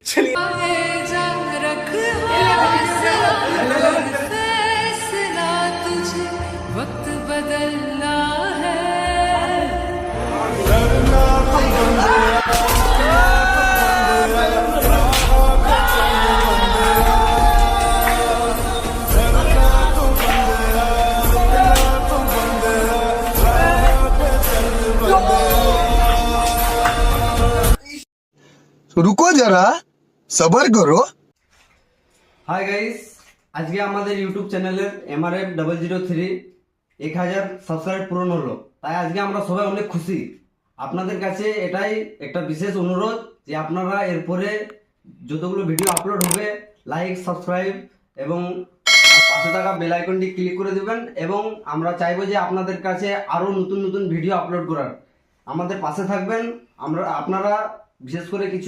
चलिए वक्त बदलना है। रुको जरा सबर करो। হাই গাইস, আজকে আমাদের ইউটিউব চ্যানেলের MRF003 1000 সাবস্ক্রাইব পূরণ হলো। তাই আজকে আমরা সবাই অনেক খুশি। আপনাদের কাছে এটাই একটা বিশেষ অনুরোধ যে আপনারা এরপরে যতগুলো ভিডিও আপলোড হবে লাইক, সাবস্ক্রাইব এবং পাশে থাকা বেল আইকনটি ক্লিক করে দিবেন। এবং আমরা চাইবো যে আপনাদের কাছে আরও নতুন নতুন ভিডিও আপলোড করার। আমাদের পাশে থাকবেন। আপনারা বিশেষ করে কিছু